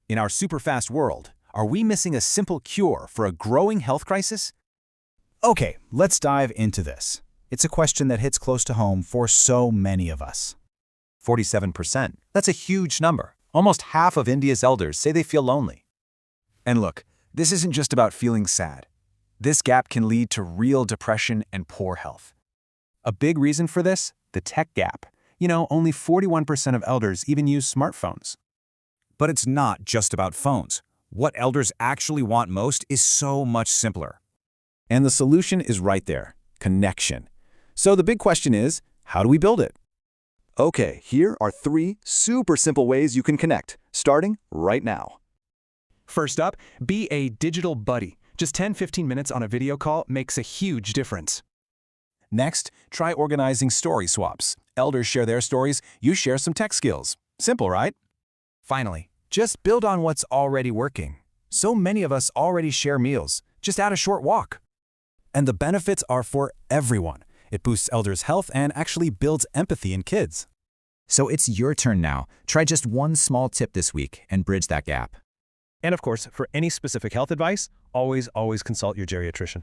In our super-fast world, are we missing a simple cure for a growing health crisis? Okay, let's dive into this. It's a question that hits close to home for so many of us. 47%. That's a huge number. Almost half of India's elders say they feel lonely. And look, this isn't just about feeling sad. This gap can lead to real depression and poor health. A big reason for this? The tech gap. Only 41% of elders even use smartphones. But it's not just about phones. What elders actually want most is so much simpler. And the solution is right there: connection. So the big question is, how do we build it? Okay, here are 3 super simple ways you can connect, starting right now. First up, be a digital buddy. Just 10-15 minutes on a video call makes a huge difference. Next, try organizing story swaps. Elders share their stories, you share some tech skills. Simple, right? Finally, just build on what's already working. So many of us already share meals. Just add a short walk. And the benefits are for everyone. It boosts elders' health and actually builds empathy in kids. So it's your turn now. Try just one small tip this week and bridge that gap. And of course, for any specific health advice, always consult your geriatrician.